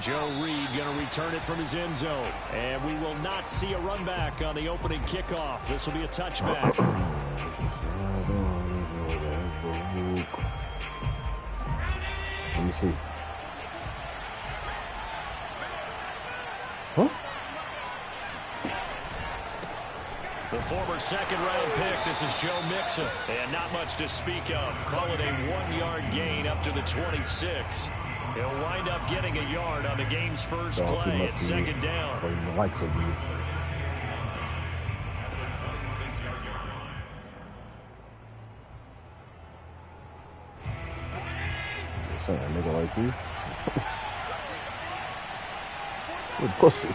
Joe Reed going to return it from his end zone. And we will not see a run back on the opening kickoff. This will be a touchback. Let me see. Huh? The former second-round pick, this is Joe Mixon. And not much to speak of. Call it a 1-yard gain up to the 26. He'll wind up getting a yard on the game's first play at second down. The likes of these. Saying a nigga like you. Good pussy.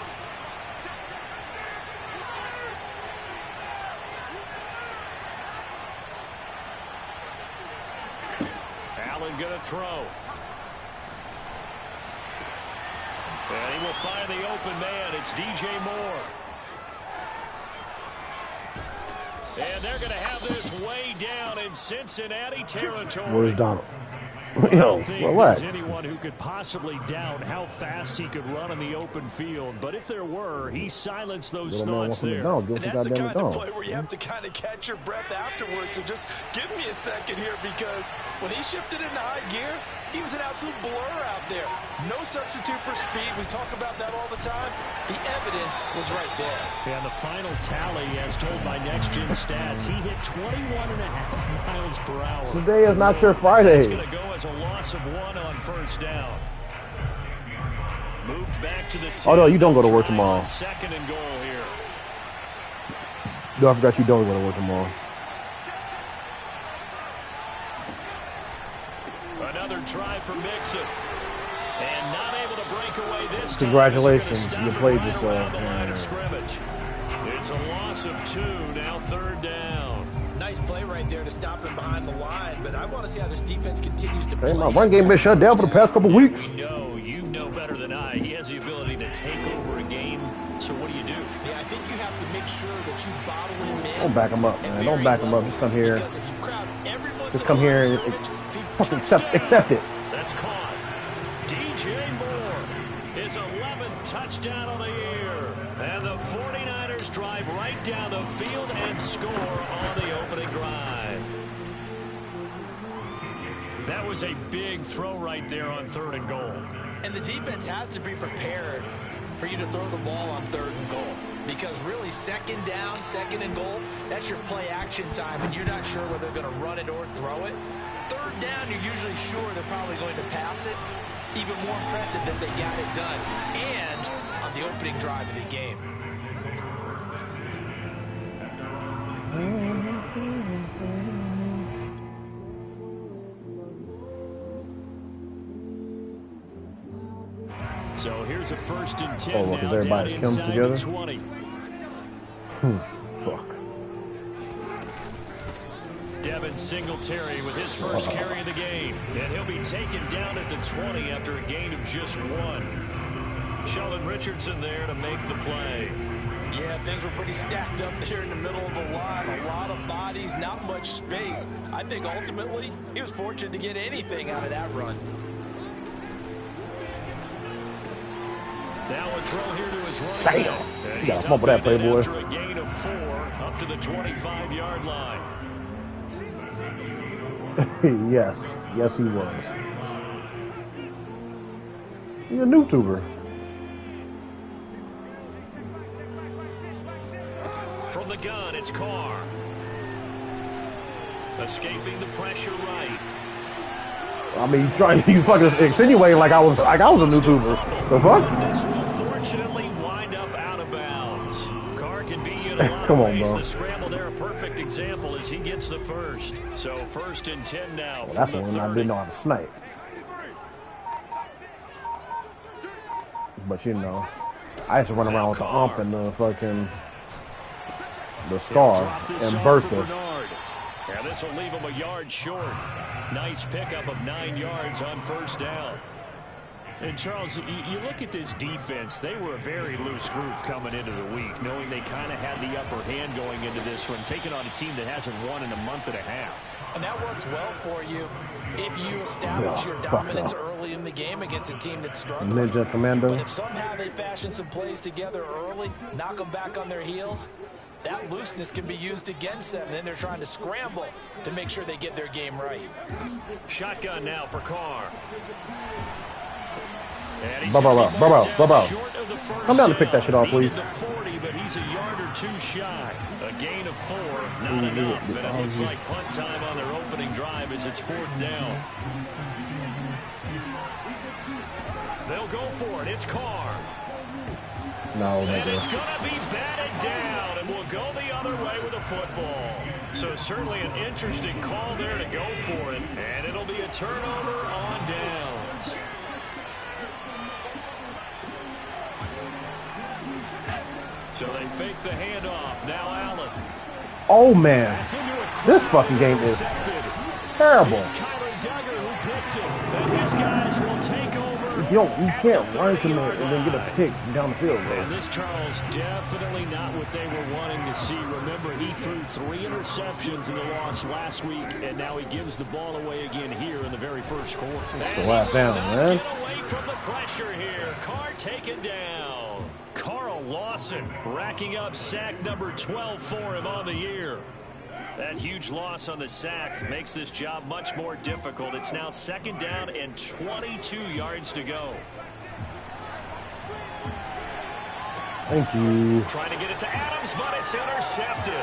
Allen gonna throw. And he will find the open man. It's DJ Moore. And they're going to have this way down in Cincinnati territory. Where's Donald? Yo, relax. There's anyone who could possibly doubt how fast he could run in the open field, but if there were, he silenced those thoughts there. And that's the kind of play where you have to kind of catch your breath afterwards. So just give me a second here, because when he shifted into high gear, he was an absolute blur out there. No substitute for speed. We talk about that all the time. The evidence was right there. And the final tally, as told by Next Gen Stats, he hit 21.5 miles per hour. Today is not your Friday. It's going to go as a loss of 1 on first down. Moved back to the 10. Oh, no, you don't go to work tomorrow. Second and goal here. No, I forgot you don't go to work tomorrow. Another try for Mixon. And not able to break away this time. Congratulations, you played yourself. It's a loss of 2, now third down. Nice play right there to stop him behind the line, but I want to see how this defense continues to play. My run game been shut down for the past couple weeks. You know better than I. He has the ability to take over a game. So what do? Yeah, I think you have to make sure that you bottle him in. Don't back him up, man. Don't back him up. Just come here. Just come here and fucking accept it. That's caught. DJ Moore, his 11th touchdown of the year. And the 49ers drive right down the field and score on the opening drive. That was a big throw right there on 3rd and goal. And the defense has to be prepared for you to throw the ball on 3rd and goal. Because really, 2nd down, 2nd and goal, that's your play action time, and you're not sure whether they're going to run it or throw it. 3rd down, you're usually sure they're probably going to pass it. Even more impressive that they got it done. And on the opening drive of the game. So here's a 1st and 10. Oh, look, as everybody comes together. Fuck. Devin Singletary with his first carry of the game. And he'll be taken down at the 20 after a gain of just 1. Sheldon Richardson there to make the play. Yeah, things were pretty stacked up there in the middle of the line. A lot of bodies, not much space. I think ultimately he was fortunate to get anything out of that run. Now a throw here to his running back. Damn! You gotta fumble that, Playboy. After a gain of 4, up to the 25-yard line. Yes he was. He's a YouTuber. From the gun, it's Carr. Escaping the pressure right. I mean, you fucking insinuating like I was a YouTuber. The fuck? This will fortunately wind up out of bounds. Carr can be in a lot Come of on, ways. bro. The scramble there, a perfect example as he gets the first. So 1st and 10 now. Well, that's one I didn't know how to snipe. But you know, I used to run around with the ump and the fucking scar and Bertha. Yeah, this will leave him a yard short. Nice pickup of 9 yards on 1st down. And Charles, you look at this defense, they were a very loose group coming into the week, knowing they kind of had the upper hand going into this one, taking on a team that hasn't won in a month and a half. And that works well for you if you establish your dominance early in the game against a team that's struggling. Ninja Commando. But if somehow they fashion some plays together early, knock them back on their heels, that looseness can be used against them. And then they're trying to scramble to make sure they get their game right. Shotgun now for Carr. Bro. Come down to pick that shit off, please. The 40, but he's a yard or two shy. A gain of 4, not enough. And it looks like punt time on their opening drive as it's 4th down. They'll go for it. It's Carr. No, and it's going to be batted down, and we'll go the other way with the football. So certainly an interesting call there to go for it, and it'll be a turnover on downs. So they fake the handoff. Now Allen. Oh, man. This fucking game is terrible. It's Kyler Duggar who picks it, and his guys will take over. You can't run from it and then get a pick down the field, bro. And this, Charles, definitely not what they were wanting to see. Remember, he threw 3 interceptions in the loss last week, and now he gives the ball away again here in the very first quarter. It's the last down, man. Get away from the pressure here. Carr taken down. Carl Lawson racking up sack number 12 for him on the year. That huge loss on the sack makes this job much more difficult. It's now 2nd down and 22 yards to go. Thank you. Trying to get it to Adams, but it's intercepted.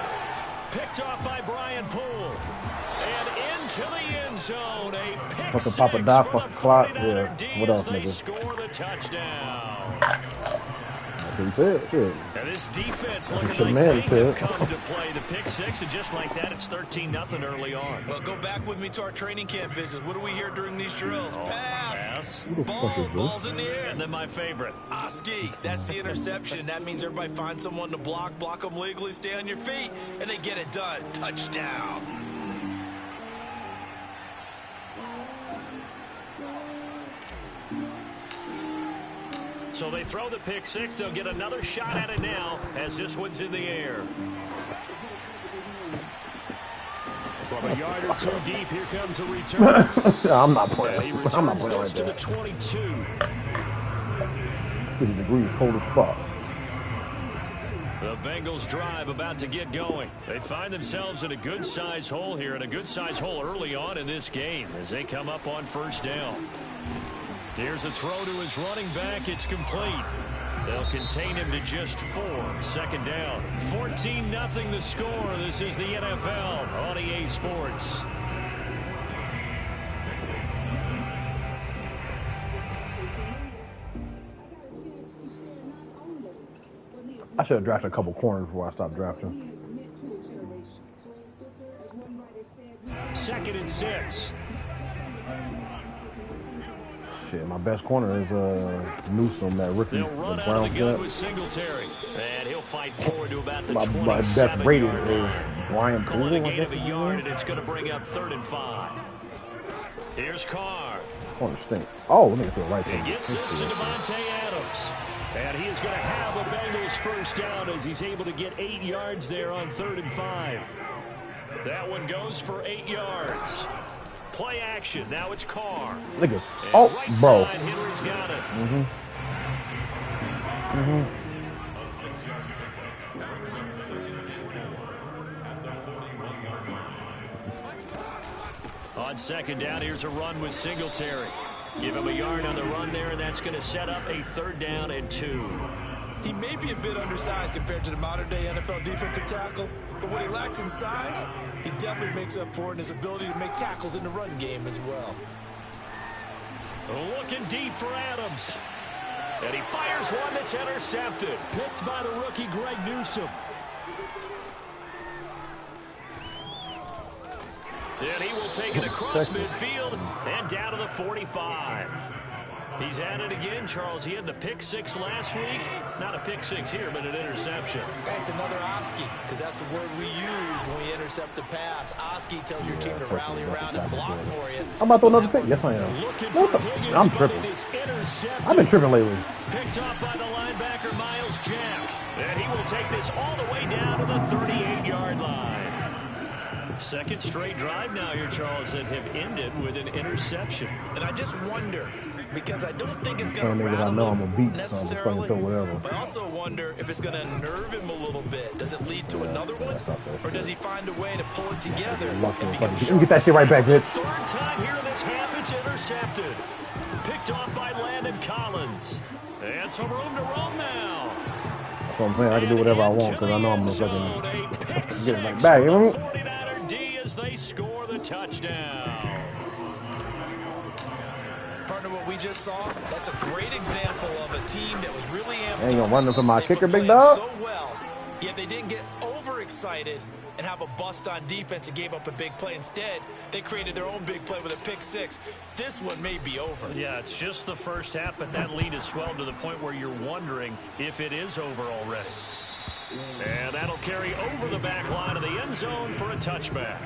Picked off by Brian Poole. And into the end zone. A pick Fucking six Papa Doc, for the fucking clock. 49er Yeah. What else, They nigga? score the touchdown. That's what he said. Shit. And this defense looking That's what like man they said. have come to play. The pick 6, and just like that, it's 13-0 early on. Well, go back with me to our training camp visits. What do we hear during these drills? Pass. Who the fuck is this? Ball's in the air. And then my favorite. Oski, that's the interception. That means everybody finds someone to block them legally, stay on your feet, and they get it done. Touchdown. So they throw the pick 6. They'll get another shot at it now as this one's in the air. From a yard or 2 deep, here comes a return. I'm not playing. He I'm not returns playing this like to the that. 22. 50 degrees, cold as fuck. The Bengals drive about to get going. They find themselves in a good-sized hole here, and a good-sized hole early on in this game as they come up on 1st down. Here's a throw to his running back. It's complete. They'll contain him to just 4. 2nd down. 14-0 the score. This is the NFL on EA Sports. I should have drafted a couple corners before I stopped drafting. 2nd and 6. Shit, my best corner is Newsom, that rookie. They'll run out of the gun with Singletary. And he'll fight forward to about the 27 my best rated yard is line. Brian Calling Poole. a gain of a yard, and it's going to bring up 3rd and 5. Here's Carr. Corner stink. Oh, let me get to the right He side. gets this to Devontae Adams. And he is going to have a Bengals 1st down as he's able to get 8 yards there on 3rd and 5. That one goes for 8 yards. Play action. Now it's Carr. Look at Right bro. side, Henry's got it. On 2nd down, here's a run with Singletary. Give him a yard on the run there, and that's going to set up a 3rd down and 2. He may be a bit undersized compared to the modern-day NFL defensive tackle, but what he lacks in size, he definitely makes up for it in his ability to make tackles in the run game as well. Looking deep for Adams. And he fires one that's intercepted. Picked by the rookie, Greg Newsom. Then he will take it across midfield and down to the 45. He's at it again, Charles. He had the pick six last week. Not a pick six here, but an interception. That's another Oski, because that's the word we use when we intercept a pass. Oski tells your team to rally around and block for you. I'm about to throw another pick. Yes, I am. I'm tripping. I've been tripping lately. Picked off by the linebacker, Miles Jack. And he will take this all the way down to the 38-yard line. Second straight drive now here, Charles, that have ended with an interception. And I just wonder, because I don't think it's going to rattle him necessarily, but I also wonder if it's going to unnerve him a little bit. Does it lead to another one, or does he find a way to pull it together? Get that shit right back, bitch. Third time here in this half, it's intercepted. Picked off by Landon Collins. And some room to roam now. That's what I'm saying. I can do whatever I want because I know I'm going to fucking get it right back. You know? 49er D as they score the touchdown. Partner, what we just saw, that's a great example of a team that was really amped up. Ain't gonna run into my kicker, big dog. So well, yet they didn't get overexcited and have a bust on defense and gave up a big play. Instead, they created their own big play with a pick six. This one may be over. Yeah, it's just the first half, but that lead has swelled to the point where you're wondering if it is over already. And that'll carry over the back line of the end zone for a touchback.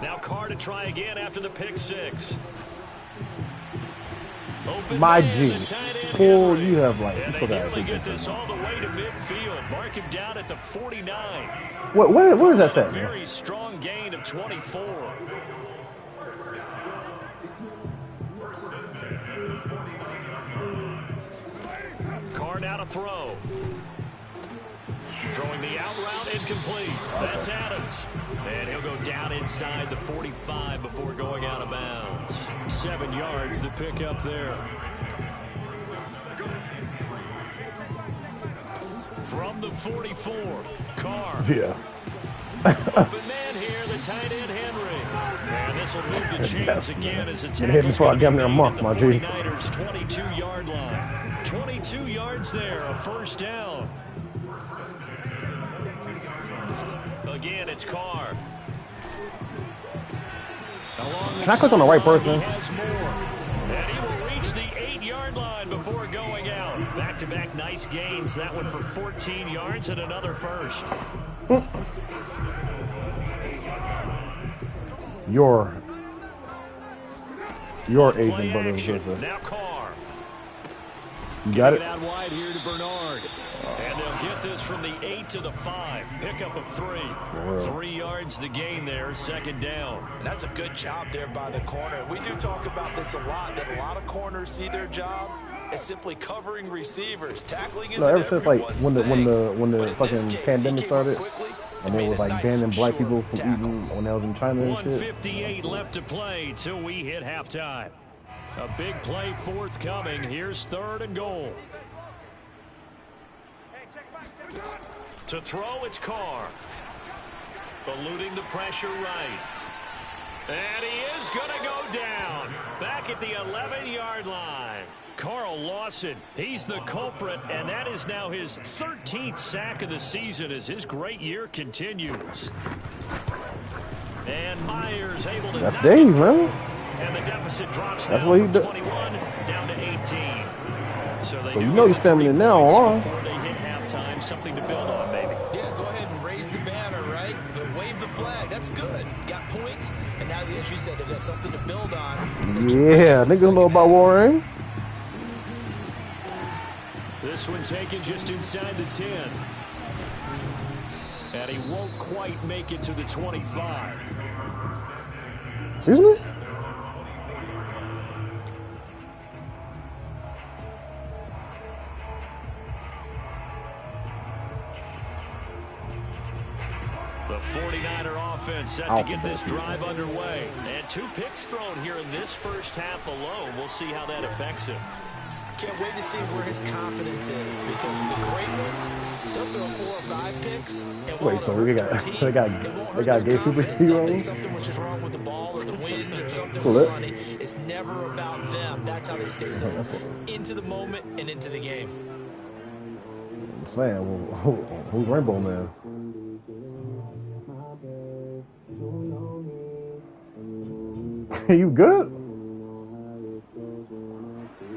Now Carr to try again after the pick six. My G. Pull, you have like. And they nearly get this all the way to midfield. Mark him down at the 49. Where is that set? Very strong gain of 24. Carr now to throw. Throwing the out route incomplete. That's Adams. And he'll go down inside the 45 before going out of bounds. 7 yards, the pick up there. From the 44, Carr. Yeah. Open man here, the tight end Henry. And this will move the chains again as it's hit before I get there a month, my G. 49ers 22-yard line. 22 yards there, a first down. Again, it's Carr. Can I click on the right person? He has more. And he will reach the 8-yard line before going out. Back-to-back nice gains. That one for 14 yards and another first. Your agent, brother and sister. Now Carr. You got it? Out wide here to Bernard. And they'll get this from the 8 to the 5. Pickup of 3. 3 yards the gain there, second down. And that's a good job there by the corner. We do talk about this a lot, that a lot of corners see their job as simply covering receivers. Tackling isn't ever since like when the fucking case, pandemic started, and it was like banning black people from tackle. eating when they was in China and shit. 1:58 left to play till we hit halftime. A big play forthcoming. Here's 3rd and goal. To throw, it's Carr. Eluding the pressure right. And he is going to go down. Back at the 11-yard line. Carl Lawson, he's the culprit, and that is now his 13th sack of the season as his great year continues. And Myers able to... That's Dave, man. And the deficit drops That's now what he from did. 21 down to 18. So you know he's stemming it now, huh? Before they hit halftime, something to build on, maybe. Yeah, go ahead and raise the banner, right? Wave the flag. That's good. Got points, and now, as you said, they've got something to build on. Yeah, niggas know about Warren. This one taken just inside the 10. And he won't quite make it to the 25. Excuse me? The 49er offense set to get this drive underway. And 2 picks thrown here in this first half alone. We'll see how that affects him. Can't wait to see where his confidence is, because the great ones, they'll throw 4 or 5 picks. And Wait, so they got gay superheroes? Something which is wrong with the ball or the wind or something was funny. It's never about them. That's how they stay so into the moment and into the game. I'm saying, who's Rainbow Man? You good?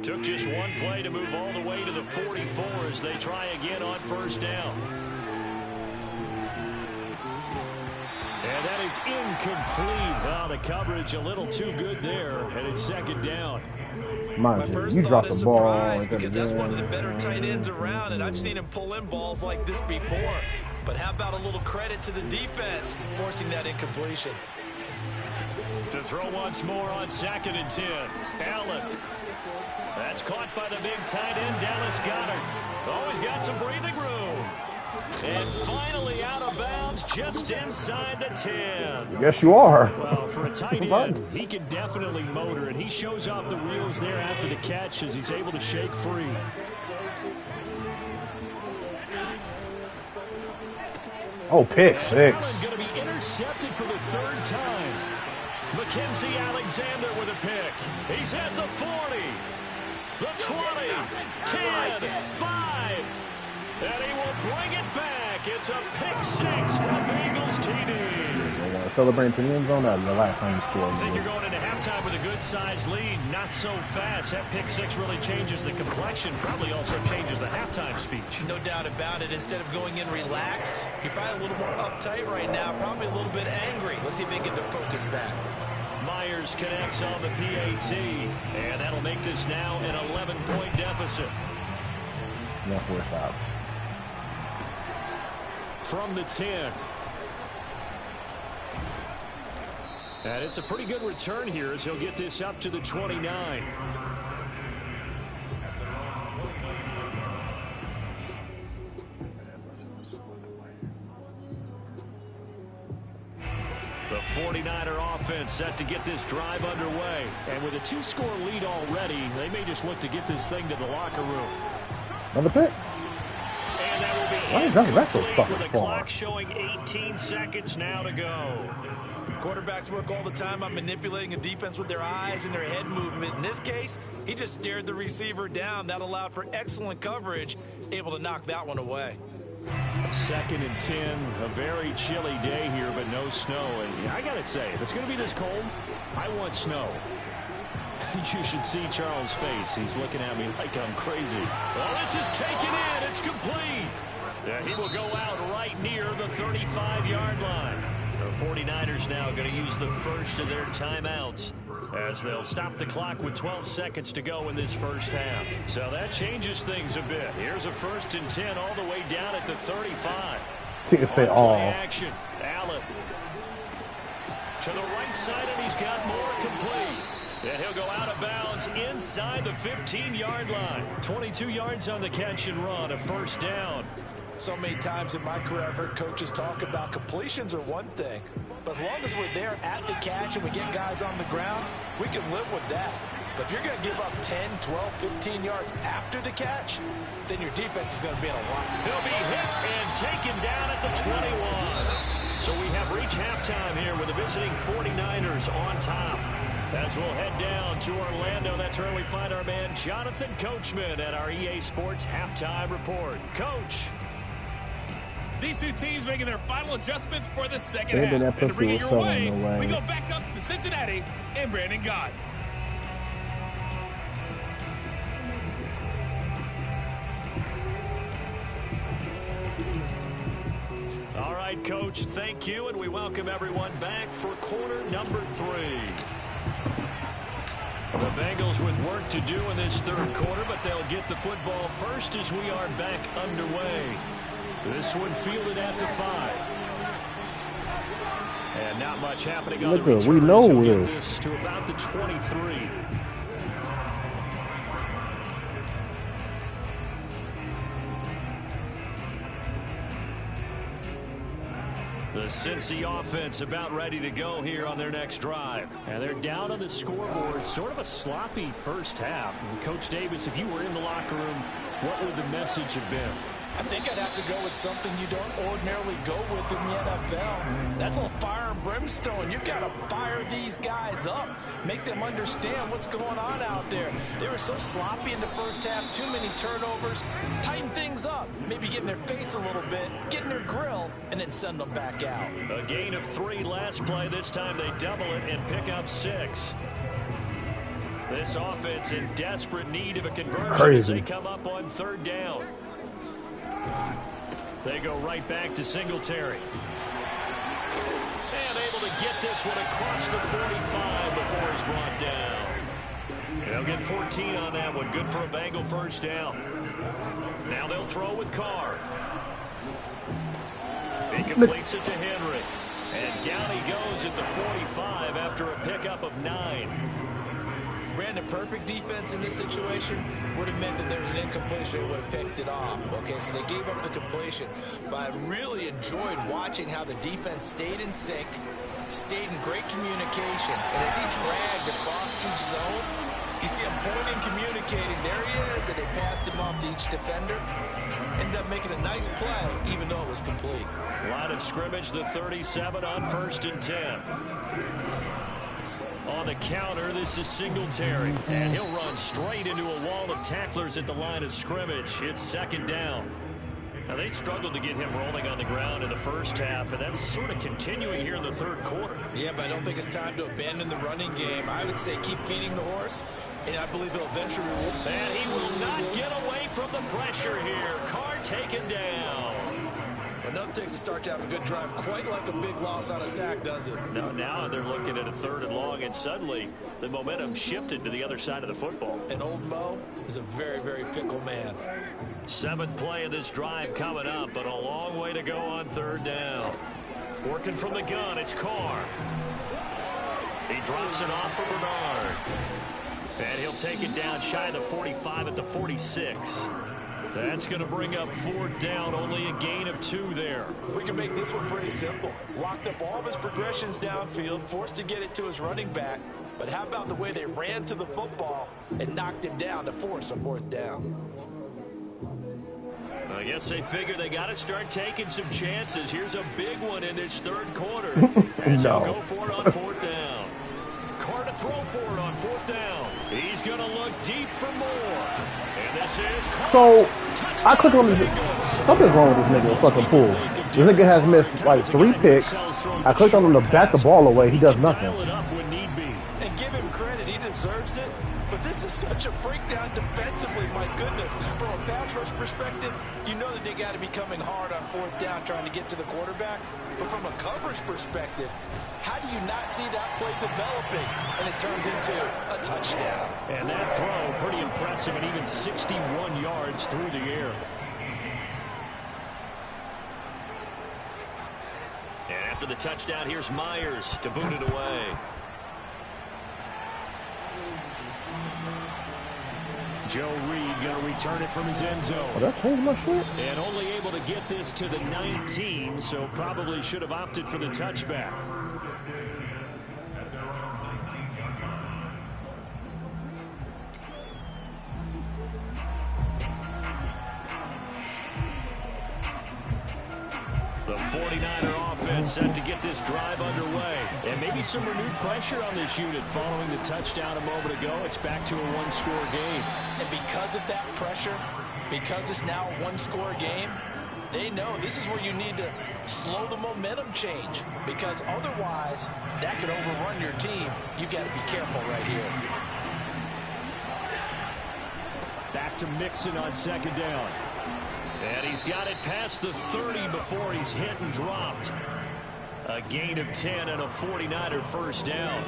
Took just one play to move all the way to the 44 as they try again on first down. And that is incomplete. Well, the coverage a little too good there, and it's second down. My first thought is surprise because that's one of the better tight ends around, and I've seen him pull in balls like this before. But how about a little credit to the defense forcing that incompletion? To throw once more on 2nd and 10. Allen. That's caught by the big tight end, Dallas Goedert. Oh, he's got some breathing room. And finally out of bounds just inside the 10. Yes, you are. Well, for a tight end, he can definitely motor, and he shows off the wheels there after the catch as he's able to shake free. Oh, pick six. Allen going to be intercepted for the 3rd time. Mackenzie Alexander with a pick. He's at the 40, the 20, 10, 5. And he will bring it back. It's a pick six from Bengals TD. They want to celebrate to the end zone. That was the last time he scored. I think you're going into halftime with a good-sized lead. Not so fast. That pick six really changes the complexion. Probably also changes the halftime speech. No doubt about it. Instead of going in relaxed, you're probably a little more uptight right now. Probably a little bit angry. Let's see if they get their focus back. Myers connects on the PAT. And that'll make this now an 11-point deficit. That's where it stops. From the 10. And it's a pretty good return here as he'll get this up to the 29. The 49er offense set to get this drive underway. And with a 2-score lead already, they may just look to get this thing to the locker room. Another pick. And that will be incomplete with the clock showing 18 seconds now to go. Quarterbacks work all the time on manipulating a defense with their eyes and their head movement. In this case, he just stared the receiver down. That allowed for excellent coverage, able to knock that one away. 2nd and 10, a very chilly day here, but no snow. And I got to say, if it's going to be this cold, I want snow. You should see Charles' face. He's looking at me like I'm crazy. Well, this is taken in. It's complete. He will go out right near the 35-yard line. The 49ers now going to use the first of their timeouts as they'll stop the clock with 12 seconds to go in this first half. So that changes things a bit. Here's a 1st and 10 all the way down at the 35. You can say all. Action. Allen to the right side, and he's got more complete. And he'll go out of bounds inside the 15-yard line. 22 yards on the catch and run, a 1st down. So many times in my career I've heard coaches talk about completions are one thing, but as long as we're there at the catch and we get guys on the ground, we can live with that. But if you're going to give up 10, 12, 15 yards after the catch, then your defense is going to be in a lot. He'll be hit and taken down at the 21. So we have reached halftime here with the visiting 49ers on top. As we'll head down to Orlando, that's where we find our man Jonathan Coachman at our EA Sports Halftime Report. Coach. These two teams making their final adjustments for the second half. And to bring it your way, we go back up to Cincinnati and Brandon Gott. All right, Coach, thank you, and we welcome everyone back for quarter number 3. The Bengals with work to do in this 3rd quarter, but they'll get the football first as we are back underway. This one fielded at the 5. And not much happening on the return. We know so get this to about the 23. The Cincy offense about ready to go here on their next drive. And they're down on the scoreboard. Sort of a sloppy first half. And Coach Davis, if you were in the locker room, what would the message have been? I think I'd have to go with something you don't ordinarily go with in the NFL. That's a little fire and brimstone. You've got to fire these guys up. Make them understand what's going on out there. They were so sloppy in the first half. Too many turnovers. Tighten things up. Maybe get in their face a little bit. Get in their grill. And then send them back out. A gain of 3 last play. This time they double it and pick up 6. This offense in desperate need of a conversion as they come up on 3rd down. They go right back to Singletary. And able to get this one across the 45 before he's brought down. They'll get 14 on that one. Good for a Bengal first down. Now they'll throw with Carr. He completes it to Henry. And down he goes at the 45 after a pickup of 9. Brandon, perfect defense in this situation would have meant that there was an incompletion. They would have picked it off. Okay, so they gave up the completion. But I really enjoyed watching how the defense stayed in sync, stayed in great communication. And as he dragged across each zone, you see him pointing, communicating. There he is, and they passed him off to each defender. Ended up making a nice play, even though it was complete. Line of scrimmage, the 37 on 1st and 10. On the counter, this is Singletary. And he'll run straight into a wall of tacklers at the line of scrimmage. It's 2nd down. Now, they struggled to get him rolling on the ground in the first half, and that's sort of continuing here in the 3rd quarter. Yeah, but I don't think it's time to abandon the running game. I would say keep feeding the horse, and I believe he'll eventually... And he will not get away from the pressure here. Carr taken down. Enough takes to start to have a good drive, quite like a big loss on a sack, does it? No, now they're looking at a 3rd and long, and suddenly the momentum shifted to the other side of the football. And old Mo is a very, very fickle man. 7th play of this drive coming up, but a long way to go on 3rd down. Working from the gun, it's Carr. He drops it off for Bernard. And he'll take it down shy of the 45 at the 46. That's going to bring up 4th down, only a gain of 2 there. We can make this one pretty simple. Locked up all of his progressions downfield, forced to get it to his running back. But how about the way they ran to the football and knocked him down to force a 4th down? I guess they figure they got to start taking some chances. Here's a big one in this 3rd quarter. As they'll go for it on 4th down. Carr to throw for it on 4th down. He's going to look deep for more. And this is Carr. So, I click on this. Something's wrong with this nigga fucking pool. This nigga has missed like 3 picks. I clicked on him to bat the ball away. He does nothing. And give him credit. He deserves it. But this is such a breakdown defensively, my goodness. From a pass rush perspective, you know that they got to be coming hard on 4th down trying to get to the quarterback. But from a coverage perspective, how do you not see that play developing? And it turns into a touchdown. And that throw, pretty impressive, and even 61 yards through the air. And after the touchdown, here's Myers to boot it away. Joe Reed going to return it from his end zone. Oh, that changed my shit? And only able to get this to the 19, so probably should have opted for the touchback. The 49er offense set to get this drive underway. And maybe some renewed pressure on this unit following the touchdown a moment ago. It's back to a 1-score game. And because of that pressure, because it's now a 1-score game, they know this is where you need to slow the momentum change. Because otherwise, that could overrun your team. You got to be careful right here. Back to Mixon on 2nd down. And he's got it past the 30 before he's hit and dropped. A gain of 10 and a 49er first down.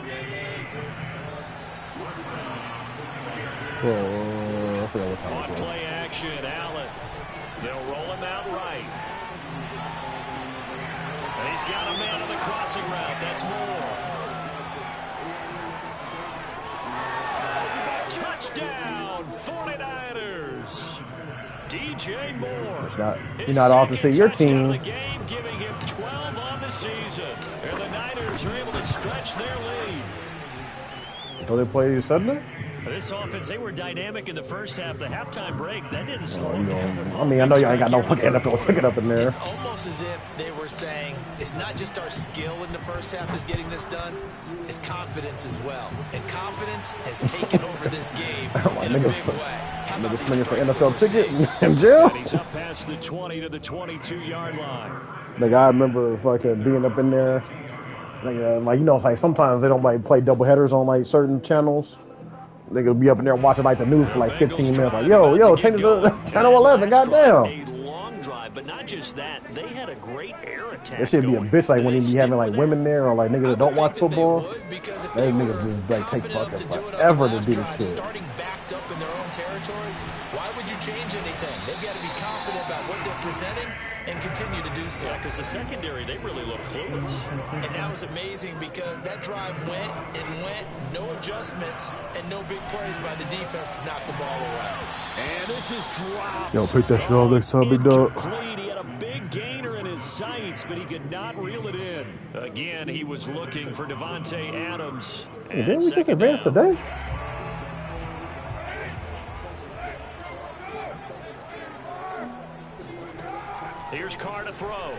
On play action, Allen. They'll roll him out right. And he's got a man on the crossing route. That's Moore. Touchdown, 49ers. DJ Moore. You're not off to see your team. The game, giving him 12 on the season. And the Niners are able to stretch their lead. So they play Sunday? This offense, they were dynamic in the first half. The halftime break, that didn't slow You them know, down. I mean, I know y'all ain't got no fucking NFL ticket up in there. It's almost as if they were saying, it's not just our skill in the first half that's getting this done, it's confidence as well. And confidence has taken over this game in a big way. How about these for strikes NFL that we're ticket seeing? in jail? And he's up past the 20 to the 22-yard line. Like, I remember fucking being up in there. Like you know, like sometimes they don't like play double headers on like certain channels. They could be up in there watching like the news for like 15 minutes. Like, yo, change to channel 11, goddamn. A long drive, but not just that. They had a great air attack. There should be a bitch like when he be having like women there or like niggas that don't watch football. They They niggas just like take fucking forever to do this shit. Starting backed up in their own territory, why would you change anything? They've got to be confident about what they're presenting and continue to do so. Yeah, because the secondary, they really look clueless. And that was amazing because that drive went and went, no adjustments and no big plays by the defense to knock the ball away. And this is dropped. Yo, pick that shit off next time, big dog. Incomplete. He had a big gainer in his sights, but he could not reel it in. Again, he was looking for Devontae Adams. Hey, didn't we just advance today? Here's Carr to throw.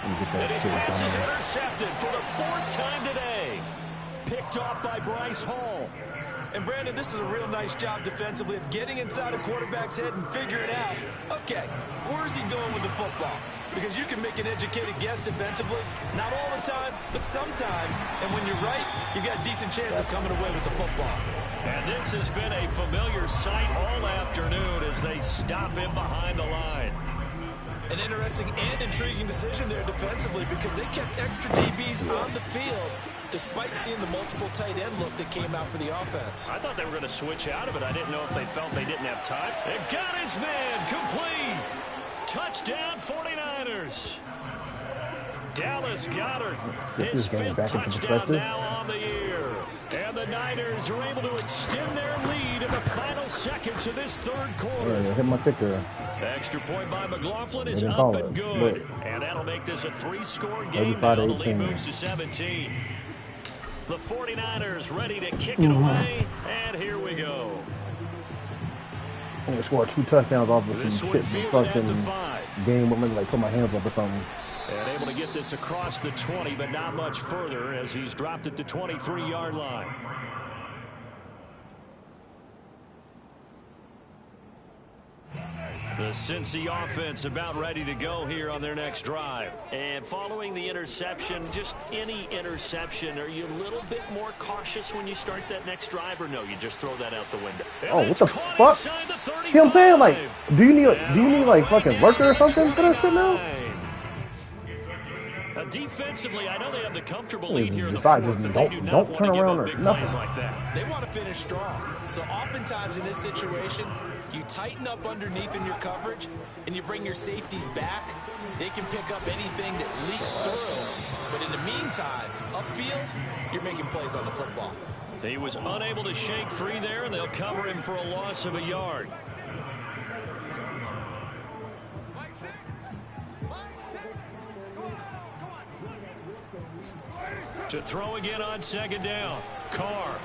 And his pass is intercepted for the 4th time today. Picked off by Bryce Hall. And Brandon, this is a real nice job defensively of getting inside a quarterback's head and figuring out, okay, where's he going with the football? Because you can make an educated guess defensively, not all the time, but sometimes. And when you're right, you've got a decent chance of coming away with the football. And this has been a familiar sight all afternoon as they stop him behind the line. An interesting and intriguing decision there defensively because they kept extra DBs on the field despite seeing the multiple tight end look that came out for the offense. I thought they were going to switch out of it. I didn't know if they felt they didn't have time. They got his man complete. Touchdown 49ers. Dallas Goedert, his 5th touchdown now on the year. And the Niners are able to extend their lead in the final seconds of this 3rd quarter. Yeah, hit my kicker. Extra point by McLaughlin is up and good. And that'll make this a 3-score game now. The lead moves to 17. The 49ers ready to kick it away. And here we go. I'm going to score 2 touchdowns off of some shit in the fucking game. I'm going to like put my hands up or something. And able to get this across the 20, but not much further as he's dropped it to 23-yard line. The Cincy offense about ready to go here on their next drive. And following the interception, just any interception, are you a little bit more cautious when you start that next drive, or no, you just throw that out the window? And oh, what the fuck? See what I'm saying? Like, do you need like fucking lurker or something for that shit now? Defensively, I know they have the comfortable lead here in the decide, 4th, just but they do don't not turn want to around give up or big plays nothing. like that. They want to finish strong. So oftentimes in this situation, you tighten up underneath in your coverage and you bring your safeties back. They can pick up anything that leaks through. But in the meantime, upfield, you're making plays on the football. He was unable to shake free there, and they'll cover him for a loss of a yard. To throw again on 2nd down. Carr.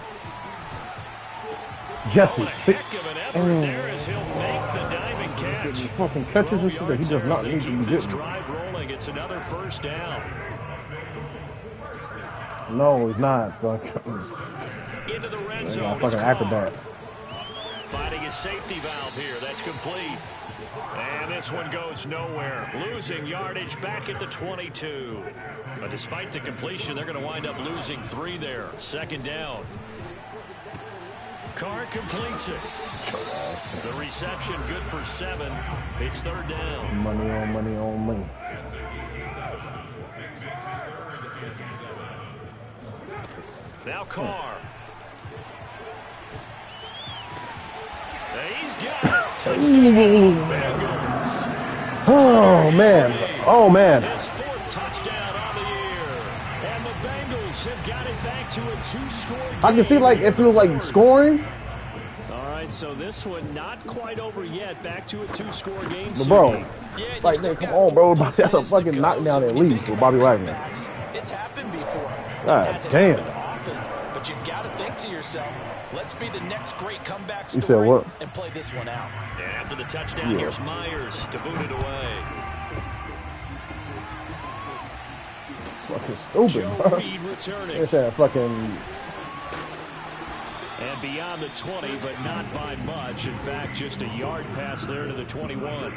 Jesse. Heck of an effort there as he'll make the diving catch. He fucking catches this shit that he does not need to be this getting. drive rolling. It's another 1st down. No, he's not. Fuck. Into the red Yeah, zone. fucking acrobat. Finding a safety valve here. That's complete. And this one goes nowhere. Losing yardage back at the 22. But despite the completion, they're going to wind up losing 3 there. 2nd down. Carr completes it. The reception good for 7. It's 3rd down. Money on money on money. Now Carr. He's got it. Touchdown. Bengals. Oh man. Oh man. His 4th touchdown on the year. And the Bengals have got it back to a 2-score game. I can see like if it was like scoring. All right, so this one not quite over yet. Back to a 2-score game. But bro, Yeah, like man, come on, bro. That's a fucking knockdown at least with Bobby Wagner. It's happened before. God Hasn't damn. happened often. yourself, let's be the next great comeback You said story what? and play this one out. And after the touchdown, here's Myers to boot it away. Fucking stupid, Joe bro. Reed returning. It's that fucking. And beyond the 20, but not by much. In fact, just a yard pass there to the 21.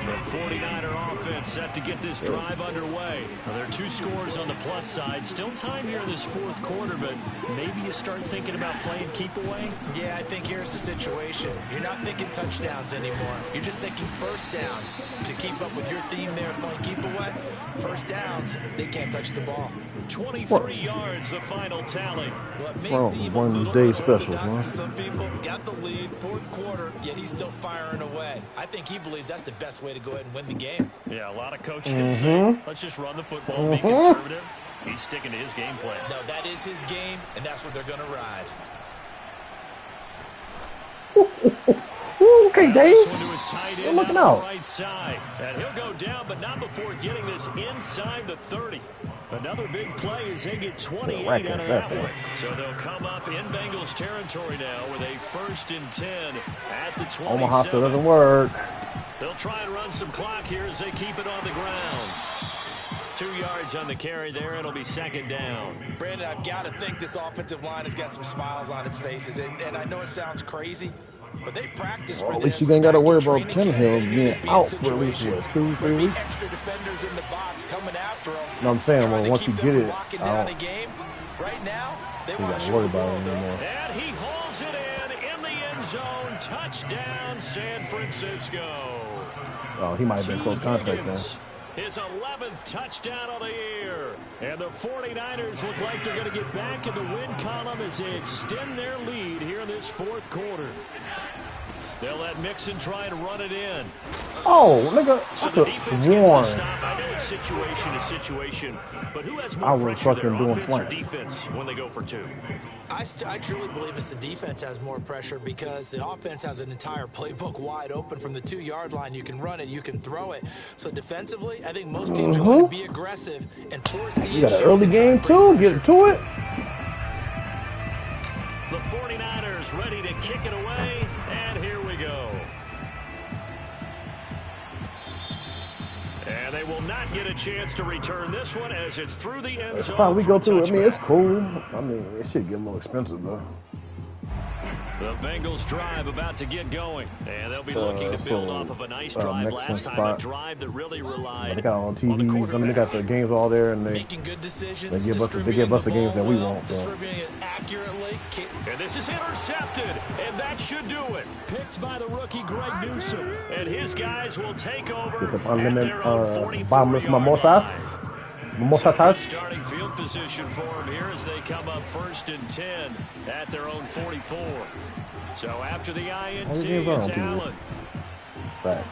The 49er offense set to get this drive underway. Well, there are 2 scores on the plus side. Still time here in this 4th quarter, but maybe you start thinking about playing keep away? Yeah, I think here's the situation. You're not thinking touchdowns anymore. You're just thinking first downs. To keep up with your theme there, playing keep away, first downs, they can't touch the ball. 23 yards, the final tally. What may Well, seem one a little day bit special, orthodox huh? to some people, got the lead, 4th quarter, yet he's still firing away. I think he believes that's the best way to go ahead and win the game. Yeah, a lot of coaches say, let's just run the football, be conservative. He's sticking to his game plan. No, that is his game, and that's what they're going to ride. Okay, Dave. This one to his tight end looking on out. the right side. And he'll go down, but not before getting this inside the 30. Another big play as they get 28 out of that one. So they'll come up in Bengals territory now with a 1st and 10 at the 27. Omaha still doesn't work. They'll try and run some clock here as they keep it on the ground. 2 yards on the carry there. It'll be 2nd down. Brandon, I've got to think this offensive line has got some smiles on its faces. And I know it sounds crazy, but they practice for Well, this. at least you ain't got to worry about Back in training Tannehill camp, being they be in out for at least, situations 2-3 where the weeks? extra defenders in the box coming after him. No, I'm saying, trying well, to once keep you them get from it locking out, down a game. Right now, they you want got to to show worry the about world, it though. anymore. And he hauls it in the end zone. Touchdown, San Francisco. Oh, he might have been close contact then. His 11th touchdown of the year. And the 49ers look like they're going to get back in the win column as they extend their lead here in this 4th quarter. They'll let Mixon try and run it in. Oh, nigga, So I the could defense gets the sworn. stop. I know it's situation to situation, but who has I more was pressure there, fucking doing offense or slants. defense, when they go for 2? I truly believe it's the defense has more pressure because the offense has an entire playbook wide open from the 2-yard line. You can run it, you can throw it. So defensively, I think most teams are going to be aggressive and force the You got an issue early and try game, and bring too. pressure. Get to it. The 49ers ready to kick it away, and here we go. And they will not get a chance to return this one as it's through the end zone. Fine, we for go a through it. I mean, it's touchback. cool. I mean, it should get a little expensive, though. The Bengals drive about to get going, and they'll be looking to build off of a nice drive Mexican last time, spot. a drive that really relied They got on on the TVs. I mean, they quarterback. got the games all there, and they Making good decisions, They give us the distributing games that we ball well, want, so. distributing it accurately. And this is intercepted, and that should do it. Picked by the rookie Greg Newsome, and his guys will take over get the at unlimited their own 44-yard bottomless mimosas. line. Mimosas. So good starting field position for them here as they come up 1st and 10 at their own 44. So after the INT, How many games are it's on TV? Allen. Back.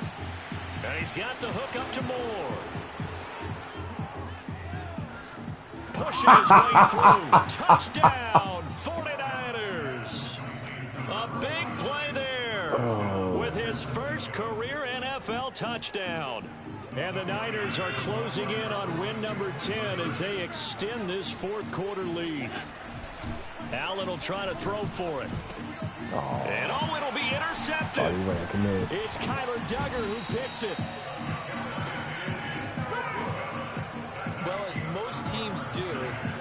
And he's got the hook up to Moore. Pushing his way through. Touchdown, 49ers. A big play there with his first career NFL touchdown. And the Niners are closing in on win number 10 as they extend this 4th quarter lead. Allen will try to throw for it. And it'll be intercepted. Oh, he ran commit. It's Kyler Duggar who picks it. Well, as most teams do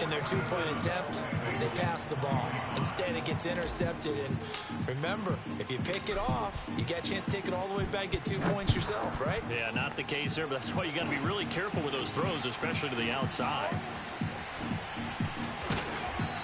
in their 2-point attempt, they pass the ball. Instead, it gets intercepted. And remember, if you pick it off, you got a chance to take it all the way back, get 2 points yourself, right? Yeah, not the case there, but that's why you got to be really careful with those throws, especially to the outside.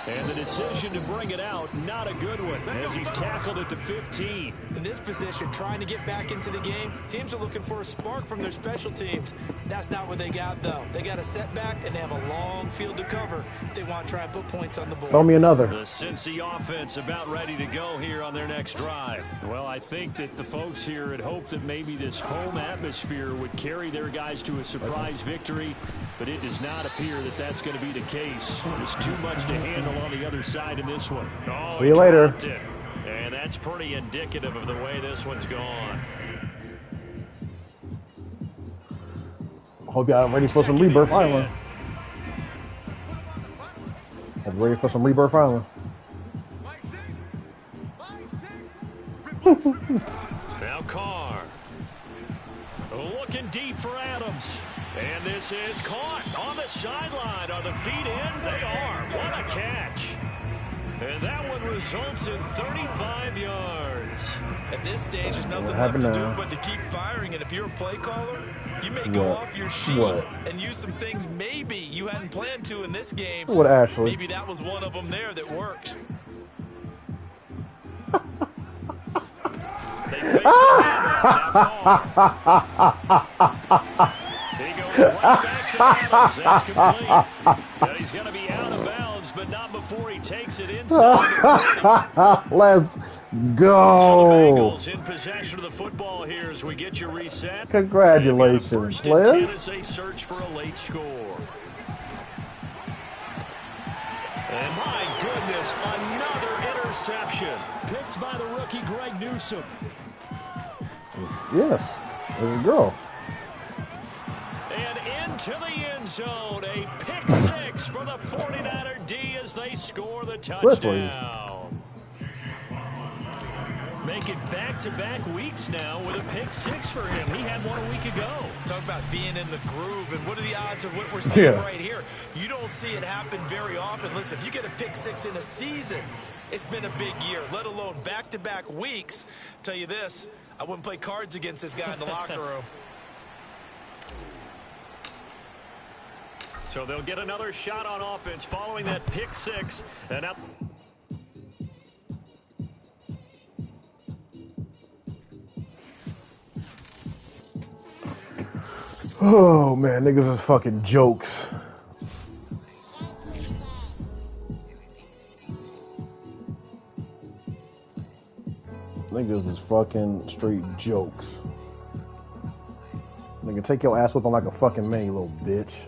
And the decision to bring it out, not a good one, as he's tackled at the 15. In this position, trying to get back into the game, teams are looking for a spark from their special teams. That's not what they got, though. They got a setback, and they have a long field to cover if they want to try and put points on the board. Throw me another. The Cincy offense about ready to go here on their next drive. Well, I think that the folks here had hoped that maybe this home atmosphere would carry their guys to a surprise victory, but it does not appear that that's going to be the case. There's too much to handle on the other side in this one. Oh, See you later. dropped it. And that's pretty indicative of the way this one's gone. Hope y'all ready for some Second and rebirth 10. island. I'm ready for some Rebirth Island. Now Carr. Looking deep for Adams. And this is caught on the sideline. Are the feet in? They are. What a catch. And that one results in 35 yards. At this stage, there's nothing left to do but to keep firing. And if you're a play caller, you may go off your sheet and use some things maybe you hadn't planned to in this game. What, Ashley? Maybe that was one of them there that worked. They fake the He goes right back to Adams. That's complete. And he's going to be out of bounds, but not before he takes it inside the 40. Let's go. So the Bengals in possession of the football here as we get you reset. Congratulations, player. player. As they search for a late score. And my goodness, another interception. Picked by the rookie Greg Newsome. Yes, there we go. And into the end zone, a pick six for the 49er D as they score the touchdown. Make it back-to-back weeks now with a pick six for him. He had one a week ago. Talk about being in the groove, and what are the odds of what we're seeing right here? You don't see it happen very often. Listen, if you get a pick six in a season, it's been a big year, let alone back-to-back weeks. Tell you this, I wouldn't play cards against this guy in the locker room. So they'll get another shot on offense following that pick six. And up. Oh, man, niggas is fucking jokes. Niggas is fucking straight jokes. Nigga, take your ass with them like a fucking man, you little bitch.